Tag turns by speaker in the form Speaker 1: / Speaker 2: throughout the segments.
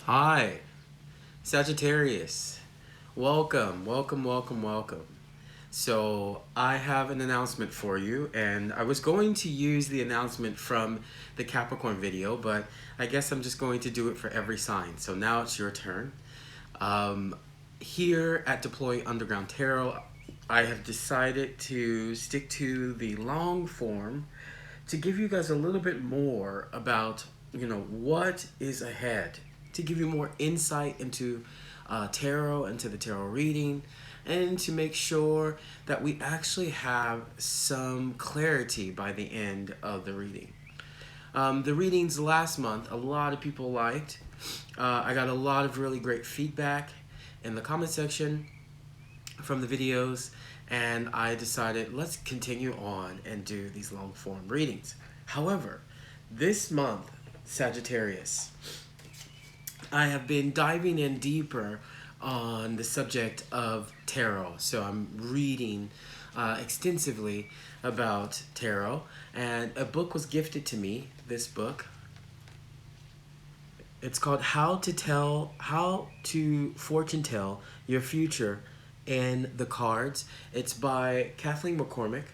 Speaker 1: Hi, Sagittarius. Welcome, welcome, welcome, welcome. So, I have an announcement for you, and I was going to use the announcement from the Capricorn video, but I guess I'm just going to do it for every sign. So, now it's your turn. Um, Here at Deploy Underground Tarot, I have decided to stick to the long form to give you guys a little bit more about what is ahead, to give you more insight into tarot, into the tarot reading, and to make sure that we actually have some clarity by the end of the reading. The readings last month, a lot of people liked. I got a lot of really great feedback in the comment section from the videos, and I decided let's continue on and do these long form readings. However, this month, Sagittarius, I have been diving in deeper on the subject of tarot. So I'm reading extensively about tarot, and a book was gifted to me. This book, it's called How to Fortune Tell Your Future in the Cards. It's by Kathleen McCormick.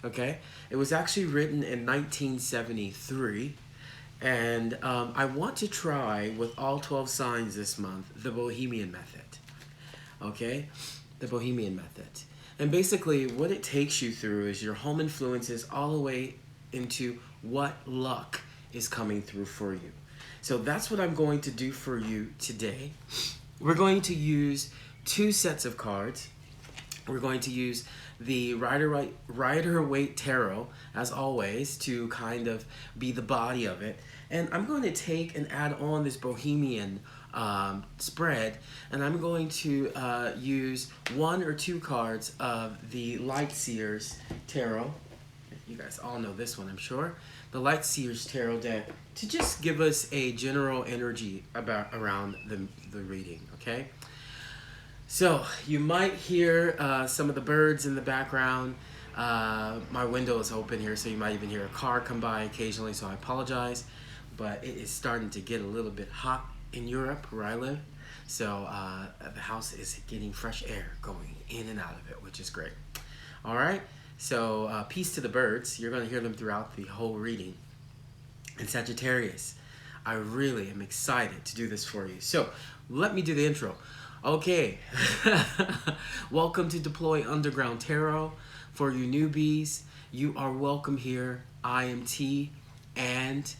Speaker 1: Okay, it was actually written in 1973, and I want to try with all 12 signs this month the Bohemian Method. Okay, the Bohemian Method, and basically what it takes you through is your home influences all the way into what luck is coming through for you. So that's what I'm going to do for you today. We're going to use two sets of cards. We're going to use the Rider-Waite Tarot, as always, to kind of be the body of it. And I'm going to take and add on this Bohemian spread, and I'm going to use one or two cards of the Light Seers Tarot. You guys all know this one, I'm sure. The Light Seers Tarot deck, to just give us a general energy around the reading, okay? So, you might hear some of the birds in the background. My window is open here, so you might even hear a car come by occasionally, so I apologize. But it is starting to get a little bit hot in Europe, where I live. So, the house is getting fresh air going in and out of it, which is great. All right, so peace to the birds. You're going to hear them throughout the whole reading. And Sagittarius, I really am excited to do this for you. So, let me do the intro. Okay, welcome to Deploy Underground Tarot. For you newbies, you are welcome here. I am T, and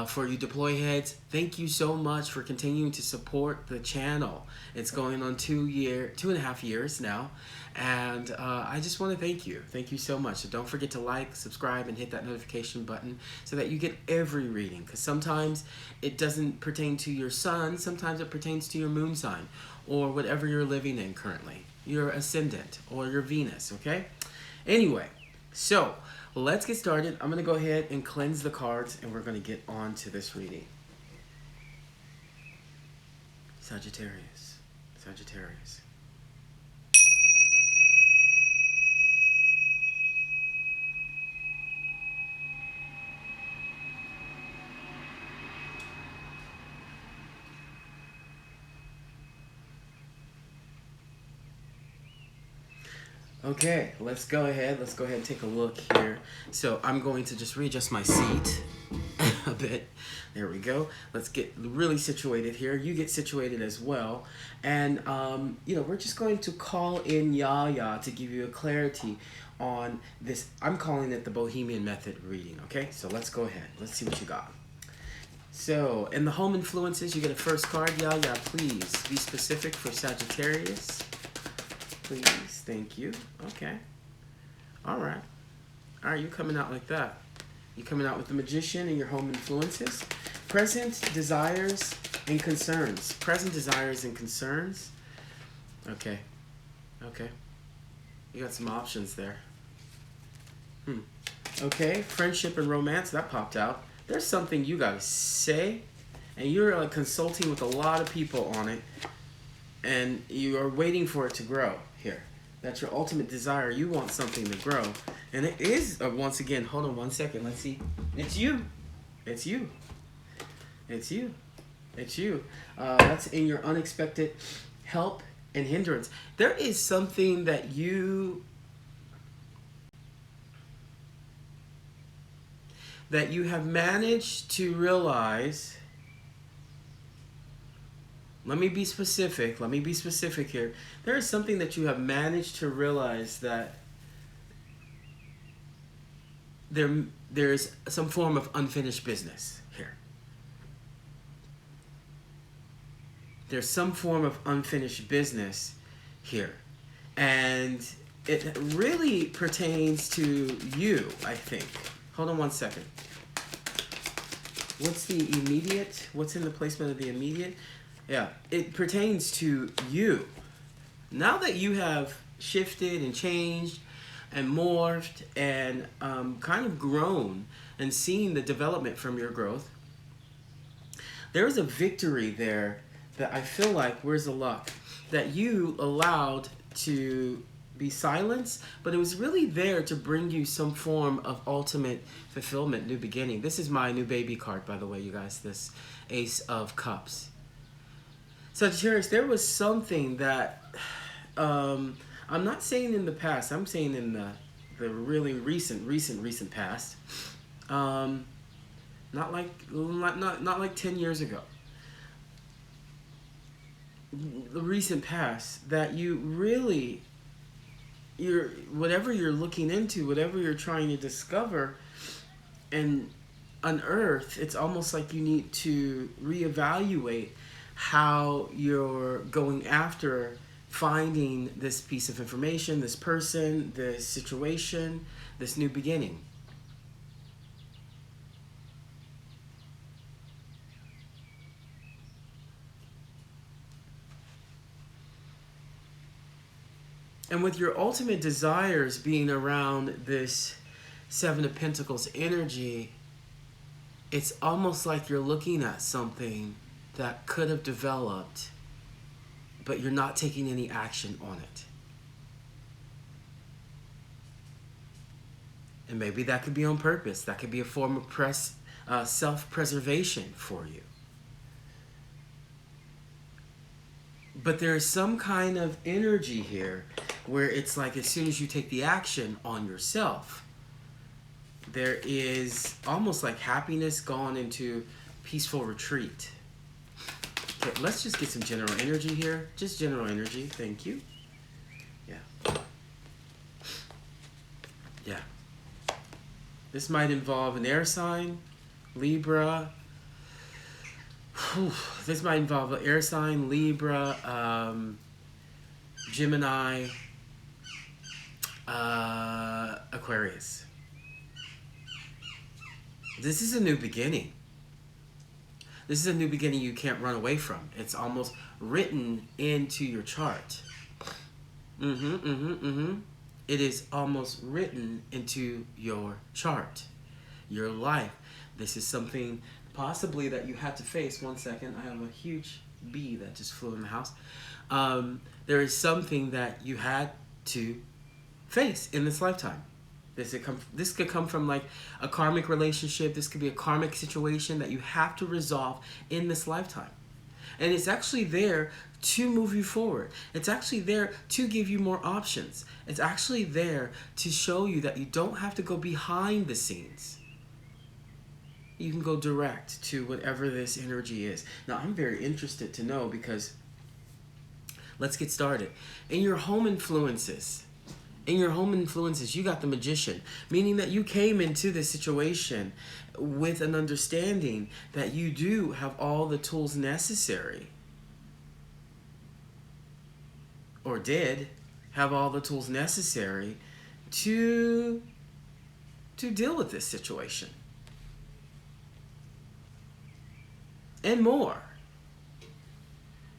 Speaker 1: for you Deploy heads, thank you so much for continuing to support the channel. It's going on 2.5 years now, and I just want to thank you. Thank you so much. So don't forget to like, subscribe, and hit that notification button so that you get every reading, because sometimes it doesn't pertain to your sun, sometimes it pertains to your moon sign, or whatever you're living in currently, your ascendant or your Venus, okay? Anyway, so let's get started. I'm going to go ahead and cleanse the cards, and we're going to get on to this reading. Sagittarius, Sagittarius. Okay, let's go ahead and take a look here. So I'm going to just readjust my seat a bit. There we go. Let's get really situated here. You get situated as well. And, we're just going to call in Yaya to give you a clarity on this. I'm calling it the Bohemian Method reading, okay? So let's go ahead. Let's see what you got. So, in the home influences, you get a first card. Yaya, please be specific for Sagittarius. Please, thank you. Okay. All right. All right, you coming out like that. You coming out with the Magician and your home influences. Present desires and concerns. Present desires and concerns. Okay. Okay. You got some options there. Okay, friendship and romance. That popped out. There's something you gotta say, and you're consulting with a lot of people on it, and you are waiting for it to grow here. That's your ultimate desire. You want something to grow. And it is, once again, hold on one second. Let's see. It's you. It's you. It's you. It's you. That's in your unexpected help and hindrance. There is something that you have managed to realize. Let me be specific. Let me be specific here. There is something that you have managed to realize, that there is some form of unfinished business here. There's some form of unfinished business here. And it really pertains to you, I think. Hold on one second. What's the immediate? What's in the placement of the immediate? Yeah, it pertains to you. Now that you have shifted and changed and morphed and kind of grown and seen the development from your growth, there's a victory there that I feel like, where's the luck, that you allowed to be silenced, but it was really there to bring you some form of ultimate fulfillment, new beginning. This is my new baby card, by the way, you guys, this Ace of Cups. Sagittarius, there was something that, I'm not saying in the past, I'm saying in the really recent past, not like 10 years ago. The recent past, that you really, whatever you're looking into, whatever you're trying to discover and unearth, it's almost like you need to reevaluate how you're going after finding this piece of information, this person, this situation, this new beginning. And with your ultimate desires being around this Seven of Pentacles energy, it's almost like you're looking at something that could have developed, but you're not taking any action on it. And maybe that could be on purpose. That could be a form of self-preservation for you. But there's some kind of energy here where it's like, as soon as you take the action on yourself, there is almost like happiness gone into peaceful retreat. Okay, let's just get some general energy here. Just general energy. Thank you. Yeah. Yeah. This might involve an air sign, Libra. This might involve an air sign, Libra, Gemini, Aquarius. This is a new beginning. This is a new beginning you can't run away from. It's almost written into your chart. It is almost written into your chart, your life. This is something possibly that you had to face. One second, I have a huge bee that just flew in the house. There is something that you had to face in this lifetime. This could come from like a karmic relationship. This could be a karmic situation that you have to resolve in this lifetime. And it's actually there to move you forward. It's actually there to give you more options. It's actually there to show you that you don't have to go behind the scenes. You can go direct to whatever this energy is. Now, I'm very interested to know, because let's get started. In your home influences, you got the Magician, meaning that you came into this situation with an understanding that you do have all the tools necessary, or did have all the tools necessary to deal with this situation. And more.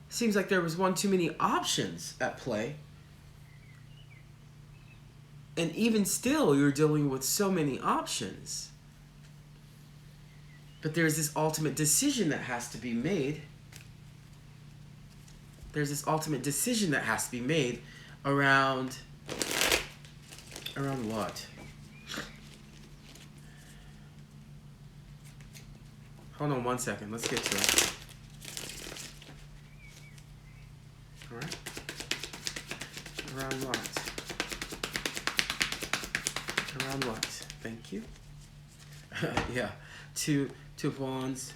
Speaker 1: Seems like there was one too many options at play. And even still, you're dealing with so many options. But there's this ultimate decision that has to be made. There's this ultimate decision that has to be made around what? Hold on one second. Let's get to it. Around what? Around what? Thank you. Yeah. Two of Wands.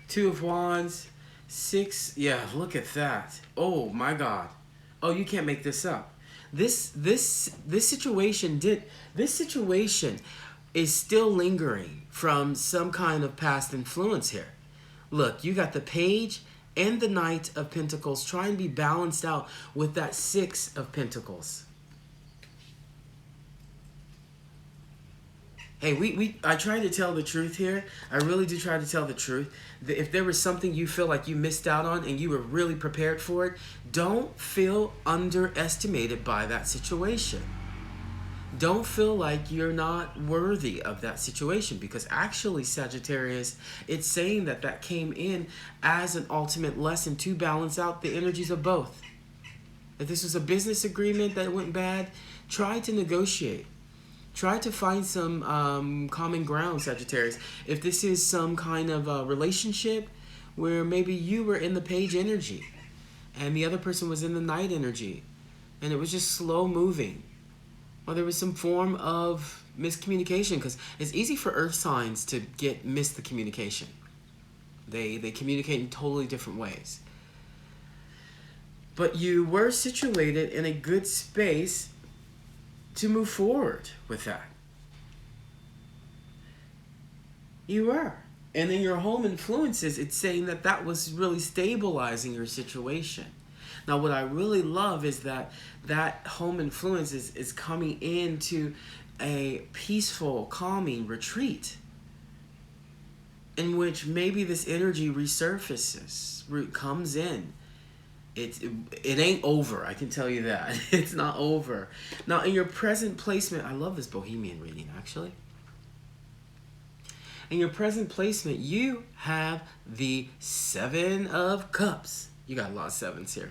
Speaker 1: Two of Wands. Six. Yeah, look at that. Oh my God. Oh, you can't make this up. This situation is still lingering from some kind of past influence here. Look, you got the Page and the Knight of Pentacles trying to be balanced out with that Six of Pentacles. Hey, I try to tell the truth here. I really do try to tell the truth. If there was something you feel like you missed out on and you were really prepared for it, don't feel underestimated by that situation. Don't feel like you're not worthy of that situation, because actually, Sagittarius, it's saying that came in as an ultimate lesson to balance out the energies of both. If this was a business agreement that went bad, try to negotiate. Try to find some common ground, Sagittarius. If this is some kind of relationship where maybe you were in the Page energy and the other person was in the Knight energy and it was just slow moving, or there was some form of miscommunication, because it's easy for earth signs to miss the communication. They communicate in totally different ways. But you were situated in a good space to move forward with that. You were. And in your home influences, it's saying that was really stabilizing your situation. Now, what I really love is that home influence is coming into a peaceful, calming retreat in which maybe this energy resurfaces, comes in. It ain't over, I can tell you that. It's not over. Now, in your present placement, I love this bohemian reading, actually. In your present placement, you have the Seven of Cups. You got a lot of sevens here.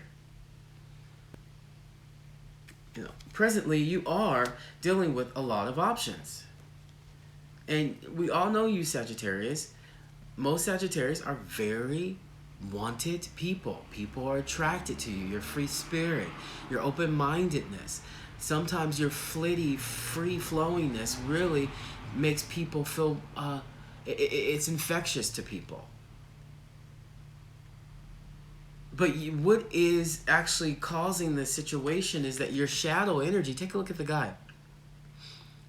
Speaker 1: You know, presently, you are dealing with a lot of options. And we all know you, Sagittarius. Most Sagittarius are very wanted people. People are attracted to you. Your free spirit, your open-mindedness. Sometimes your flitty, free-flowingness really makes people feel, it's infectious to people. But what is actually causing this situation is that your shadow energy, take a look at the guy.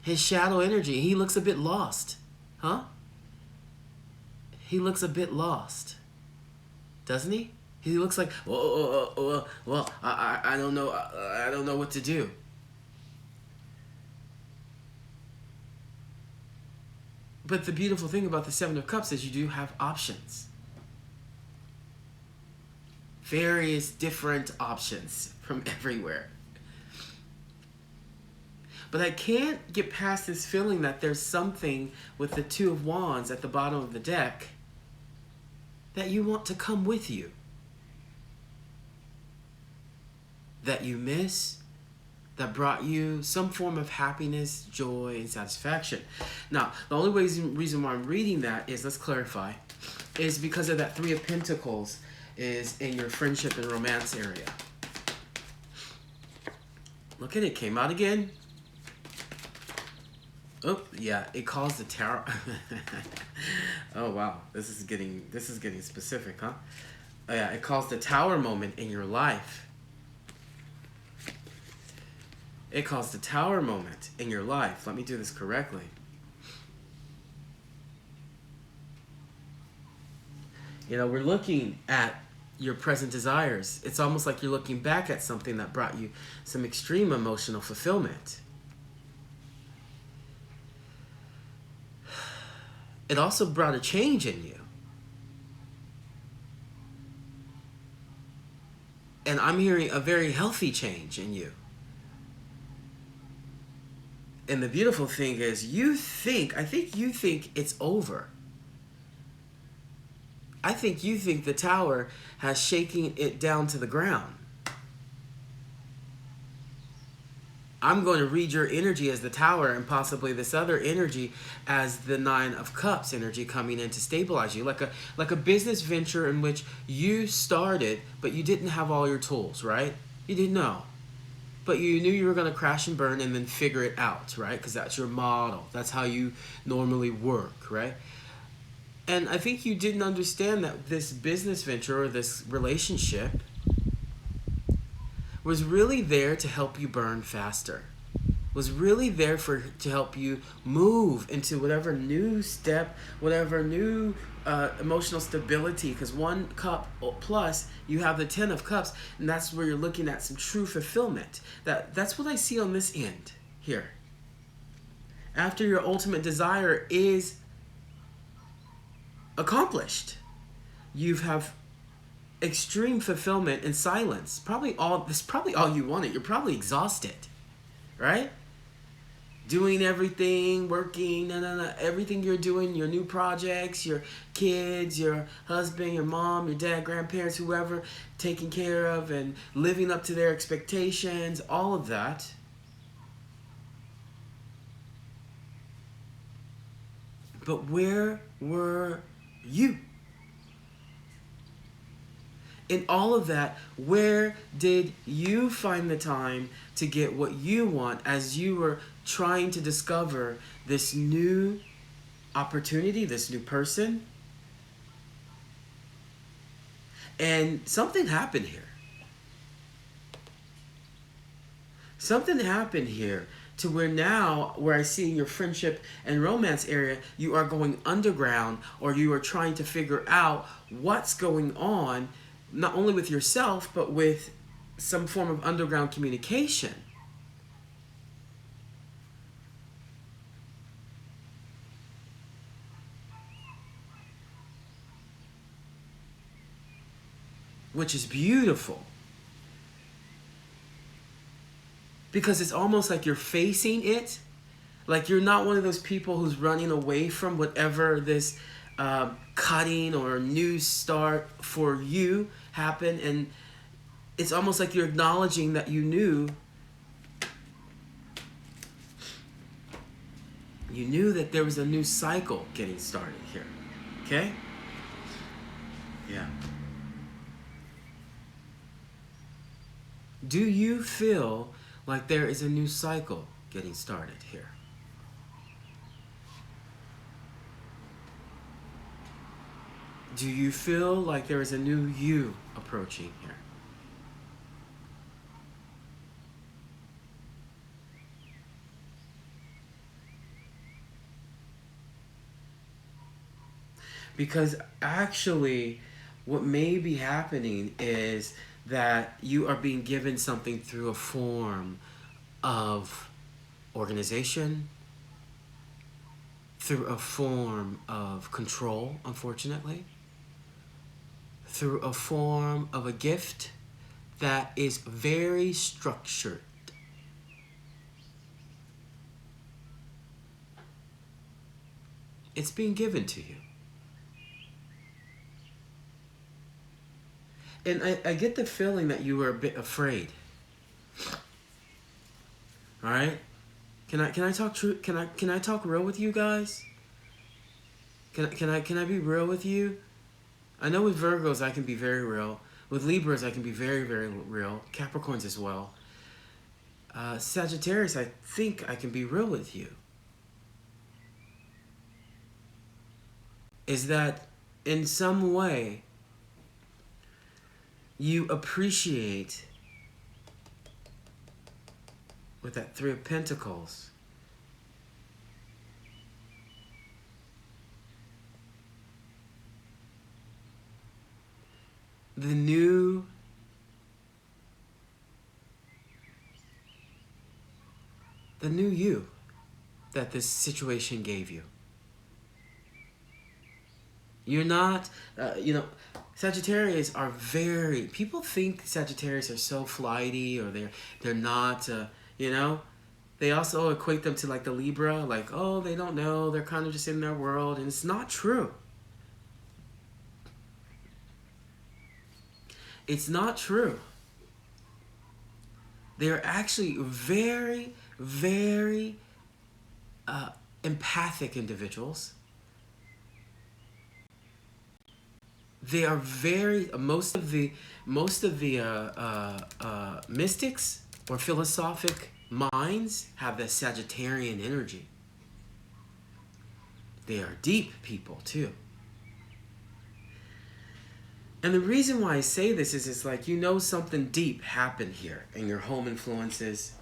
Speaker 1: His shadow energy, he looks a bit lost. Huh? He looks a bit lost. Doesn't he? He looks like, well, I don't know. I don't know what to do. But the beautiful thing about the Seven of Cups is you do have options. Various different options from everywhere. But I can't get past this feeling that there's something with the Two of Wands at the bottom of the deck that you want to come with you, that you miss, that brought you some form of happiness, joy, and satisfaction. Now, the only reason why I'm reading that is, let's clarify, is because of that Three of Pentacles is in your friendship and romance area. Look at it, came out again. Oh, yeah, it calls the Tower. Oh, wow. This is getting specific, huh? Oh, yeah, it calls the Tower moment in your life. It calls the Tower moment in your life. Let me do this correctly. You know, we're looking at your present desires. It's almost like you're looking back at something that brought you some extreme emotional fulfillment. It also brought a change in you. And I'm hearing a very healthy change in you. And the beautiful thing is, I think you think it's over. I think you think the Tower has shaken it down to the ground. I'm going to read your energy as the Tower and possibly this other energy as the Nine of Cups energy coming in to stabilize you. Like a business venture in which you started, but you didn't have all your tools, right? You didn't know. but you knew you were going to crash and burn and then figure it out, right? Because that's your model. That's how you normally work, right? And I think you didn't understand that this business venture or this relationship was really there to help you burn faster. Was really there to help you move into whatever new step, whatever new emotional stability. Because 1 cup plus, you have the 10 of cups, and that's where you're looking at some true fulfillment. That's what I see on this end here. After your ultimate desire is accomplished, you have extreme fulfillment in silence. This is probably all you wanted. You're probably exhausted, right? Doing everything, working, everything you're doing, your new projects, your kids, your husband, your mom, your dad, grandparents, whoever, taking care of and living up to their expectations, all of that. But where were you? In all of that, where did you find the time to get what you want as you were trying to discover this new opportunity, this new person? And something happened here. Something happened here to where now, where I see in your friendship and romance area, you are going underground, or you are trying to figure out what's going on, not only with yourself, but with some form of underground communication. Which is beautiful. Because it's almost like you're facing it. Like you're not one of those people who's running away from whatever this cutting or new start for you happened. And it's almost like you're acknowledging that you knew that there was a new cycle getting started here. Okay? Yeah. Do you feel like there is a new cycle getting started here? Do you feel like there is a new you approaching here? Because actually, what may be happening is that you are being given something through a form of organization, through a form of control, unfortunately, through a form of a gift that is very structured. It's being given to you. And I get the feeling that you were a bit afraid. All right? Can I talk true? Can I talk real with you guys? Can I be real with you? I know with Virgos I can be very real. With Libras I can be very, very real. Capricorns as well. Sagittarius, I think I can be real with you. Is that in some way you appreciate, with that 3 of Pentacles, the new you that this situation gave you. You're not, Sagittarius are very, people think Sagittarius are so flighty, or they're not, they also equate them to like the Libra, like, oh, they don't know, they're kind of just in their world, and it's not true. It's not true. They're actually very, very empathic individuals. They are very, most of the mystics or philosophic minds have the Sagittarian energy. They are deep people too. And the reason why I say this is it's like, you know, something deep happened here in your home influences.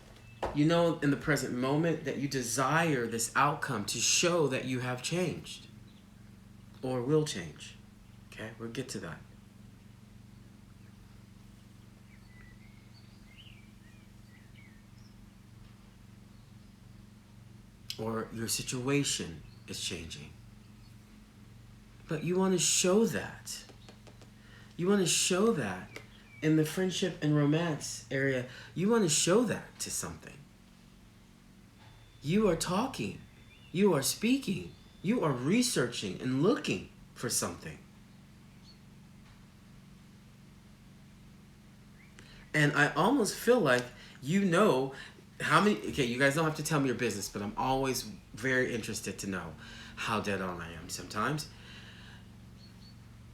Speaker 1: You know, in the present moment that you desire this outcome to show that you have changed or will change. Okay, we'll get to that. Or your situation is changing. But you want to show that. You want to show that in the friendship and romance area. You want to show that to something. You are talking. You are speaking. You are researching and looking for something. And I almost feel like you know how many... Okay, you guys don't have to tell me your business, but I'm always very interested to know how dead on I am sometimes.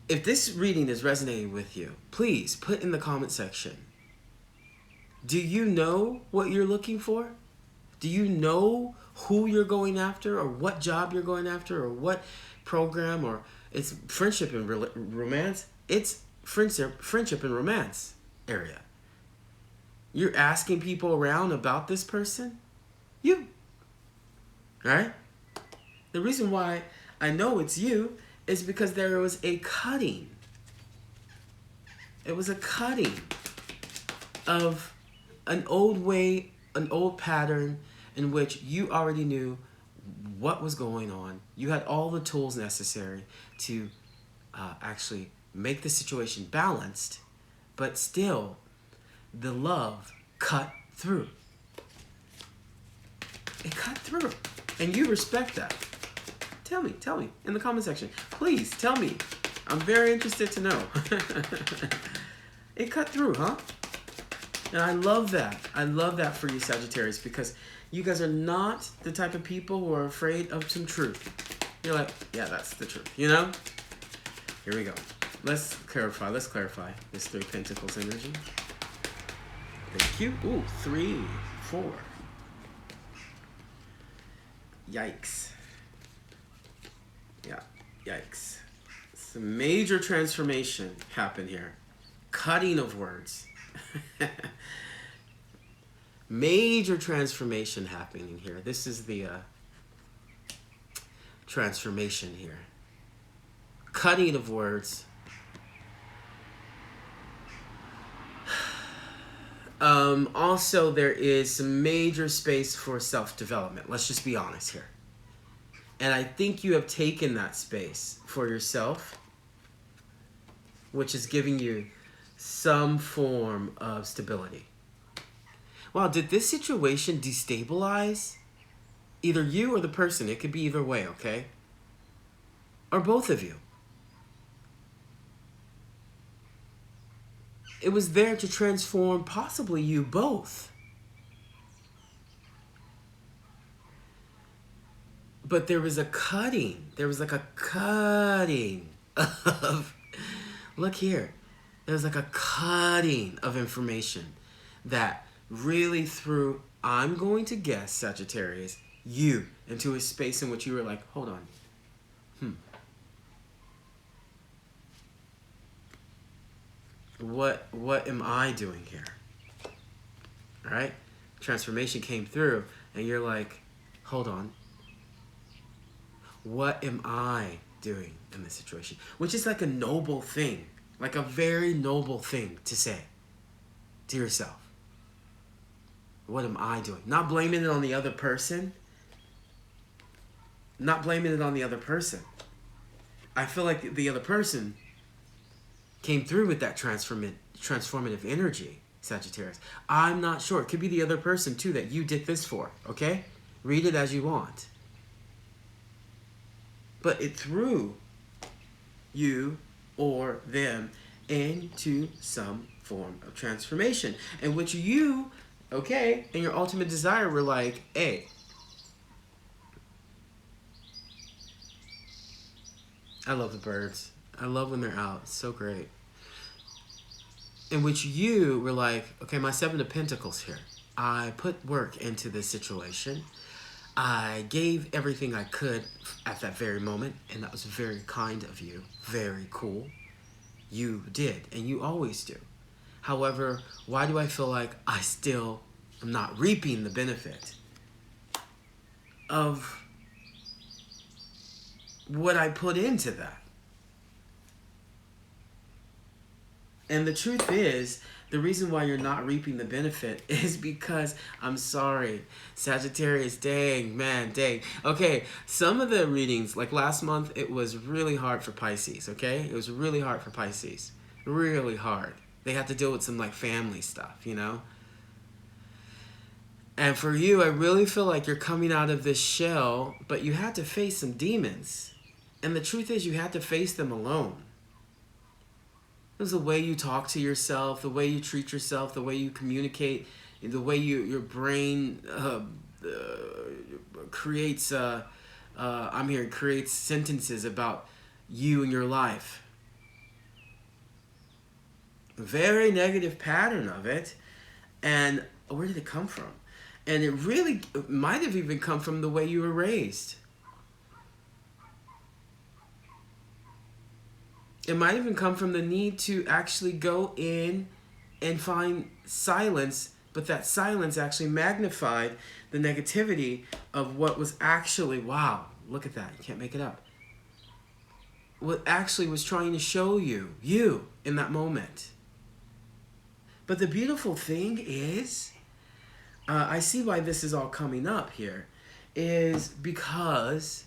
Speaker 1: If this reading is resonating with you, please put in the comment section. Do you know what you're looking for? Do you know who you're going after, or what job you're going after, or what program? Or it's friendship and romance. It's friendship and romance area. You're asking people around about this person? You. Right? The reason why I know it's you is because there was a cutting. It was a cutting of an old way, an old pattern in which you already knew what was going on. You had all the tools necessary to actually make the situation balanced, but still the love cut through. It cut through. And you respect that. Tell me in the comment section. Please tell me. I'm very interested to know. It cut through, huh? And I love that. I love that for you, Sagittarius, because you guys are not the type of people who are afraid of some truth. You're like, yeah, that's the truth, you know? Here we go. Let's clarify this Three Pentacles energy. Thank you. Ooh, 3, 4. Yikes. Yeah, yikes. Some major transformation happened here. Cutting of words. Major transformation happening here. This is the transformation here. Cutting of words. Also, there is some major space for self-development. Let's just be honest here. And I think you have taken that space for yourself, which is giving you some form of stability. Wow, did this situation destabilize either you or the person? It could be either way, okay? Or both of you. It was there to transform possibly you both. But there was a cutting. There was like a cutting of... Look here. There was like a cutting of information that really threw, I'm going to guess, Sagittarius, you into a space in which you were like, hold on. What am I doing here? All right? Transformation came through, and you're like, hold on. What am I doing in this situation? Which is like a noble thing, like a very noble thing to say to yourself. What am I doing? Not blaming it on the other person. Not blaming it on the other person. I feel like the other person came through with that transformative energy, Sagittarius. I'm not sure. It could be the other person, too, that you did this for, okay? Read it as you want. But it threw you or them into some form of transformation in which you, okay, and your ultimate desire were like, hey, I love the birds. I love when they're out. It's so great. In which you were like, okay, my 7 of Pentacles here. I put work into this situation. I gave everything I could at that very moment, and that was very kind of you. Very cool. You did, and you always do. However, why do I feel like I still am not reaping the benefit of what I put into that? And the truth is, the reason why you're not reaping the benefit is because, I'm sorry, Sagittarius, dang. Okay, some of the readings, like last month, it was really hard for Pisces, okay? It was really hard for Pisces. Really hard. They had to deal with some, like, family stuff, you know? And for you, I really feel like you're coming out of this shell, but you had to face some demons. And the truth is, you had to face them alone. It was the way you talk to yourself, the way you treat yourself, the way you communicate, the way your brain creates creates sentences about you and your life. A very negative pattern of it. And where did it come from? And it really might have even come from the way you were raised. It might even come from the need to actually go in and find silence, but that silence actually magnified the negativity of what was actually, wow, look at that, you can't make it up. What actually was trying to show you in that moment. But the beautiful thing is, I see why this is all coming up here, is because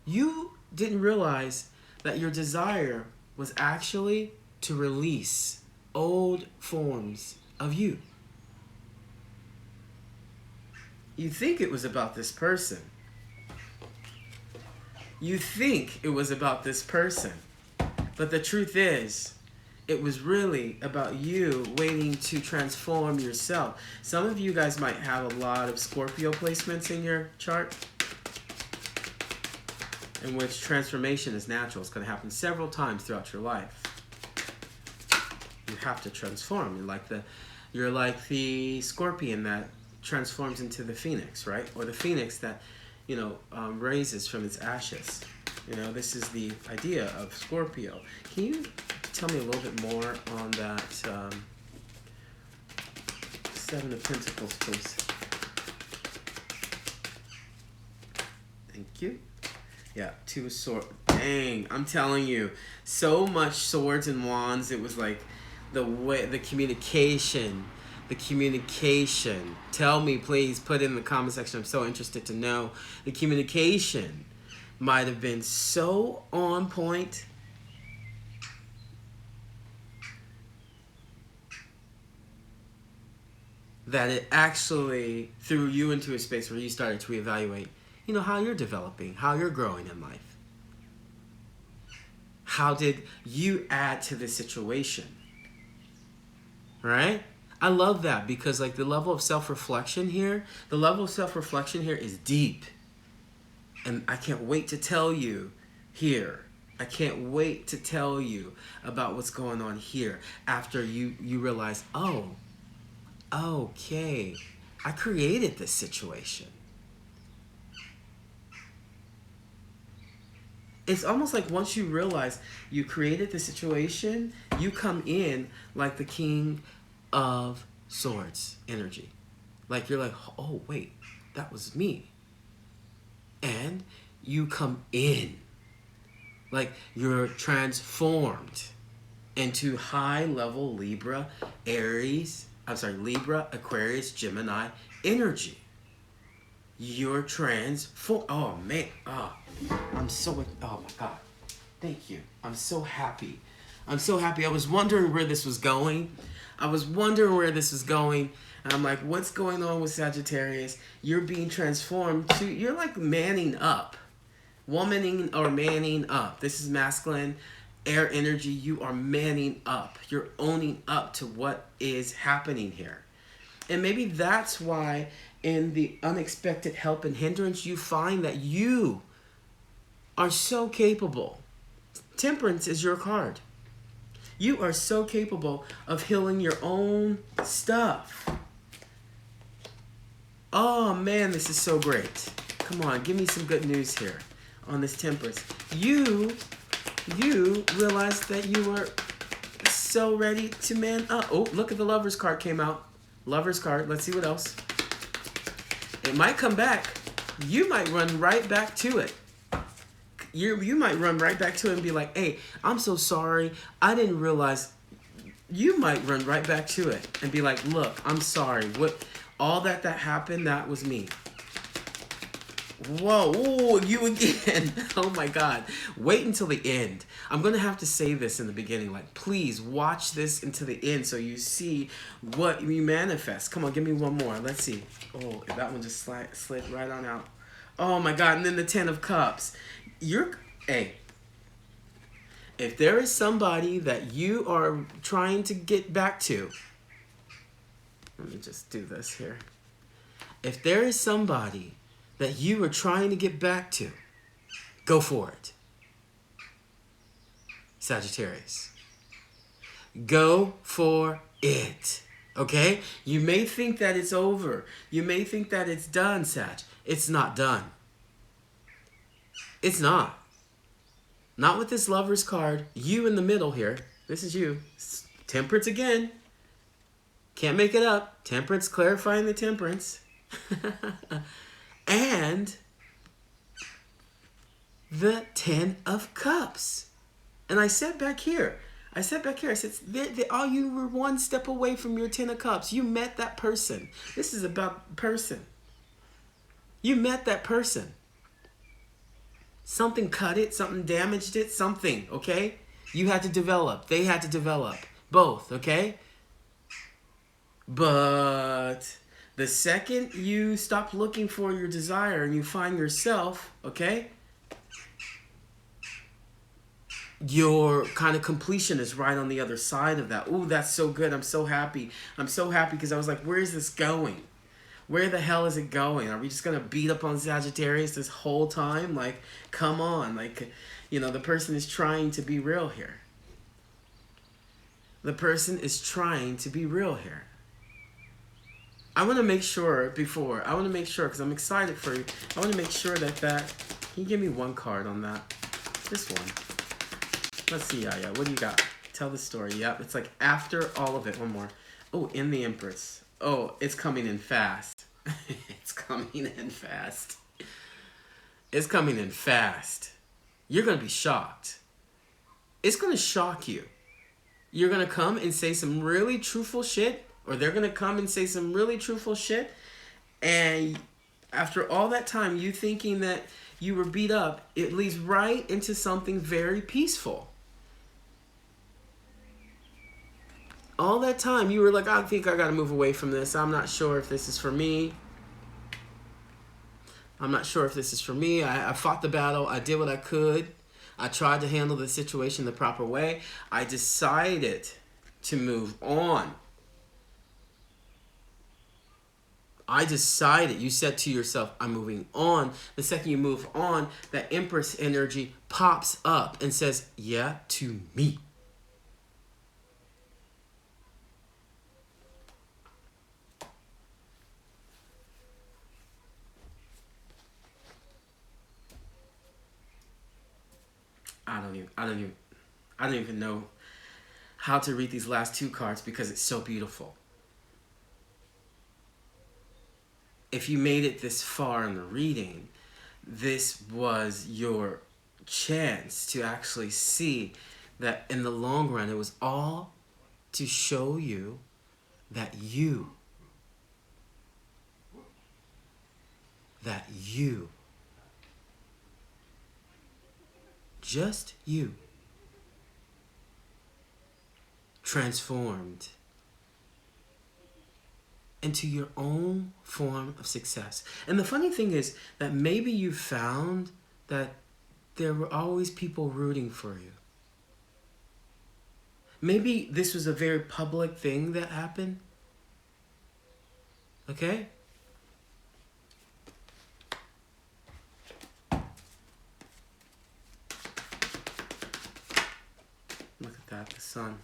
Speaker 1: you didn't realize that your desire was actually to release old forms of you. You think it was about this person. You think it was about this person. But the truth is, it was really about you waiting to transform yourself. Some of you guys might have a lot of Scorpio placements in your chart, in which transformation is natural. It's going to happen several times throughout your life. You have to transform. You're like the scorpion that transforms into the phoenix, right? Or the phoenix that, raises from its ashes. This is the idea of Scorpio. Can you tell me a little bit more on that Seven of Pentacles, please? Thank you. Yeah, Two of Swords. Dang, I'm telling you, so much swords and wands. It was like the communication. Tell me, please, put it in the comment section. I'm so interested to know. The communication might have been so on point. That it actually threw you into a space where you started to reevaluate, how you're developing, how you're growing in life. How did you add to the situation? Right? I love that because the level of self-reflection here is deep. And I can't wait to tell you here. I can't wait to tell you about what's going on here after you realize, oh, okay, I created this situation. It's almost like once you realize you created the situation, you come in like the King of Swords energy. You're like, oh, wait, that was me. And you come in like you're transformed into high-level Libra, Aquarius, Gemini energy. You're transformed. Oh, man. Oh my God. Thank you. I'm so happy. I was wondering where this was going. And I'm like, what's going on with Sagittarius? You're being transformed to, you're like manning up. Womaning or manning up. This is masculine. Air energy, you are manning up. You're owning up to what is happening here. And maybe that's why in the unexpected help and hindrance, you find that you are so capable. Temperance is your card. You are so capable of healing your own stuff. Oh man, this is so great. Come on, give me some good news here on this Temperance. You realized that you were so ready to man up. Oh, look at the Lover's card came out. Lover's card. Let's see what else. It might come back. You might run right back to it. You might run right back to it and be like, hey, I'm so sorry. I didn't realize. You might run right back to it and be like, look, I'm sorry. What, all that happened, that was me. Whoa, ooh, you again. Oh my God. Wait until the end. I'm going to have to say this in the beginning. Like, please watch this until the end so you see what you manifest. Come on, give me one more. Let's see. Oh, that one just slid right on out. Oh my God. And then the 10 of Cups. Hey, if there is somebody that you are trying to get back to, let me just do this here. If there is somebody that you are trying to get back to, go for it. Sagittarius. Go for it. Okay? You may think that it's over. You may think that it's done, Sag. It's not done. It's not. Not with this Lover's card. You in the middle here. This is you. Temperance again. Can't make it up. Temperance, clarifying the Temperance. And the 10 of Cups. And I said back here, I said, you were one step away from your 10 of Cups. You met that person. This is about person. You met that person. Something cut it, something damaged it, something, okay? You had to develop. They had to develop. Both, okay? But the second you stop looking for your desire and you find yourself, okay? Your kind of completion is right on the other side of that. Ooh, that's so good. I'm so happy. I'm so happy because I was like, where is this going? Where the hell is it going? Are we just going to beat up on Sagittarius this whole time? Like, come on. Like, you know, the person is trying to be real here. The person is trying to be real here. I want to make sure because I'm excited for you. I want to make sure that can you give me one card on that? This one. Let's see, Yaya. What do you got? Tell the story. Yep, it's like after all of it. One more. Oh, in the Empress. Oh, it's coming in fast. It's coming in fast. It's coming in fast. You're going to be shocked. It's going to shock you. You're going to come and say some really truthful shit, or they're going to come and say some really truthful shit, and after all that time, you thinking that you were beat up, it leads right into something very peaceful. All that time, you were like, I think I got to move away from this. I'm not sure if this is for me. I'm not sure if this is for me. I fought the battle. I did what I could. I tried to handle the situation the proper way. I decided to move on. I decided. You said to yourself, I'm moving on. The second you move on, that Empress energy pops up and says, yeah, to me. I don't even know how to read these last two cards because it's so beautiful. If you made it this far in the reading, this was your chance to actually see that in the long run, it was all to show you that you just you transformed into your own form of success. And the funny thing is that maybe you found that there were always people rooting for you. Maybe this was a very public thing that happened. Okay? Look at that, the sun.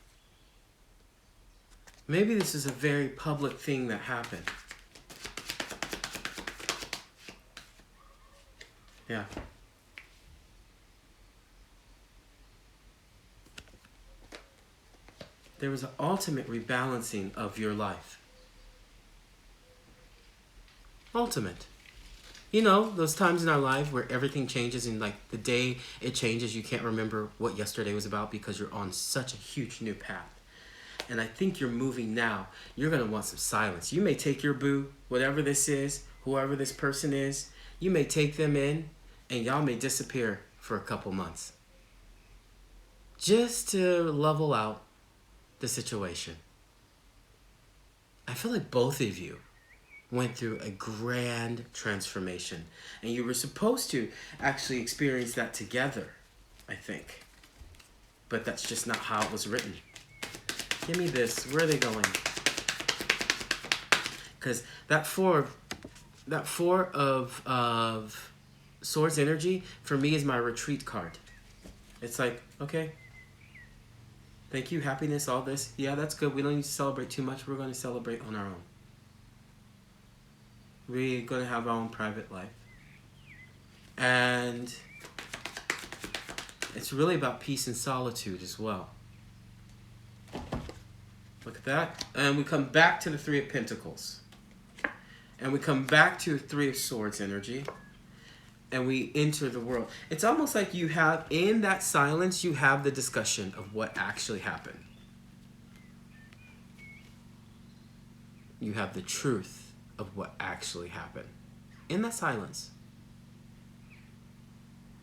Speaker 1: Maybe this is a very public thing that happened. Yeah. There was an ultimate rebalancing of your life. Ultimate. You know, those times in our life where everything changes and like the day it changes, you can't remember what yesterday was about because you're on such a huge new path. And I think you're moving now. You're going to want some silence. You may take your boo, whatever this is, whoever this person is, you may take them in and y'all may disappear for a couple months. Just to level out the situation. I feel like both of you went through a grand transformation. And you were supposed to actually experience that together, I think. But that's just not how it was written. Give me this. Where are they going? Because that four of swords energy, for me, is my retreat card. It's like, okay, thank you, happiness, all this. Yeah, that's good. We don't need to celebrate too much. We're going to celebrate on our own. We're going to have our own private life. And it's really about peace and solitude as well. Look at that. And we come back to the Three of Pentacles. And we come back to Three of Swords energy. And we enter the world. It's almost like you have, in that silence, you have the discussion of what actually happened. You have the truth of what actually happened. In that silence.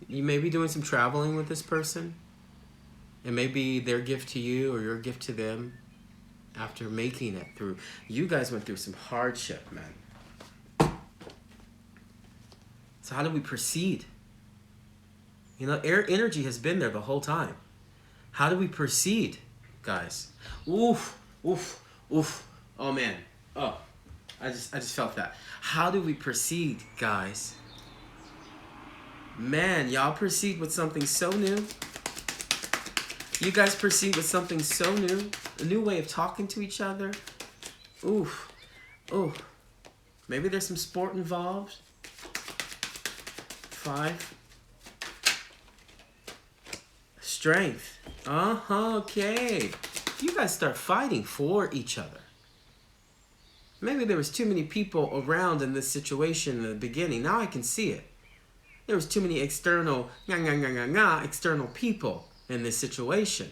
Speaker 1: You may be doing some traveling with this person. It may be their gift to you or your gift to them after making it through. You guys went through some hardship, man. So how do we proceed? You know, air energy has been there the whole time. How do we proceed, guys? Oof, oof, oof. Oh, man. Oh, I just felt that. How do we proceed, guys? Man, y'all proceed with something so new. You guys proceed with something so new. A new way of talking to each other. Oof. Oh. Maybe there's some sport involved. 5. Strength. Okay. You guys start fighting for each other. Maybe there was too many people around in this situation in the beginning. Now I can see it. There was too many external people in this situation.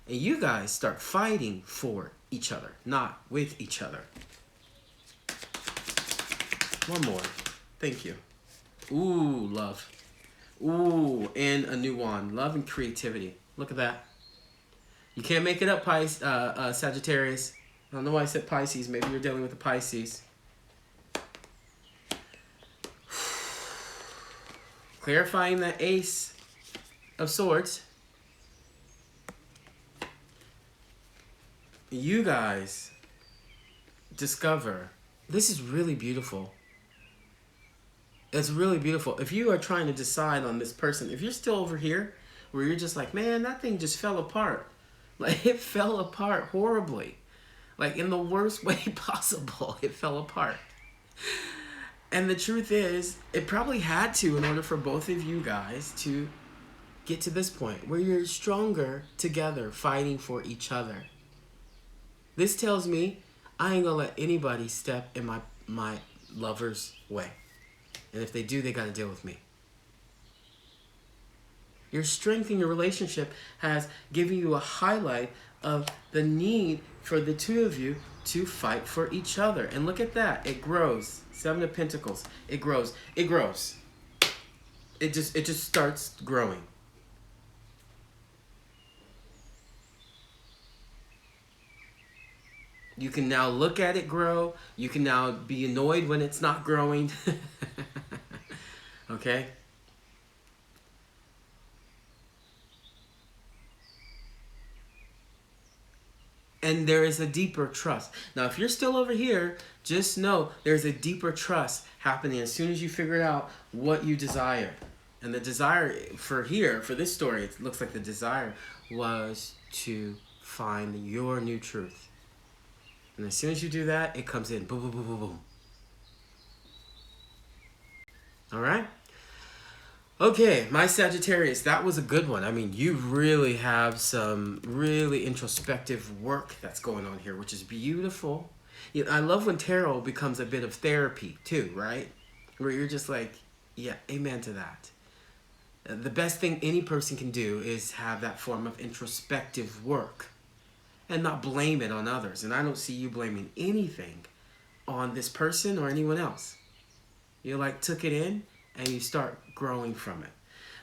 Speaker 1: And you guys start fighting for each other, not with each other. One more. Thank you. Ooh, love. Ooh, and a new wand. Love and creativity. Look at that. You can't make it up, Sagittarius. I don't know why I said Pisces. Maybe you're dealing with the Pisces. Clarifying the Ace of Swords. You guys discover this is really beautiful. It's really beautiful. If you are trying to decide on this person, if you're still over here where you're just like, man, that thing just fell apart. Like, it fell apart horribly. Like, in the worst way possible, it fell apart. And the truth is, it probably had to in order for both of you guys to get to this point where you're stronger together, fighting for each other. This tells me I ain't gonna let anybody step in my lover's way. And if they do, they gotta deal with me. Your strength in your relationship has given you a highlight of the need for the two of you to fight for each other. And look at that. It grows. 7 of Pentacles. It grows. It grows. It just starts growing. You can now look at it grow. You can now be annoyed when it's not growing. Okay? And there is a deeper trust. Now, if you're still over here, just know there's a deeper trust happening as soon as you figure out what you desire. And the desire for here, for this story, it looks like the desire was to find your new truth. And as soon as you do that, it comes in. Boom, boom, boom, boom, boom. All right? Okay, my Sagittarius, that was a good one. I mean, you really have some really introspective work that's going on here, which is beautiful. I love when tarot becomes a bit of therapy too, right? Where you're just like, yeah, amen to that. The best thing any person can do is have that form of introspective work and not blame it on others. And I don't see you blaming anything on this person or anyone else. You like took it in and you start growing from it.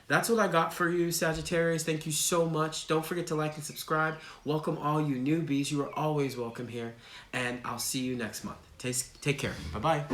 Speaker 1: That's what I got for you, Sagittarius. Thank you so much. Don't forget to like and subscribe. Welcome all you newbies. You are always welcome here. And I'll see you next month. Take care. Bye-bye.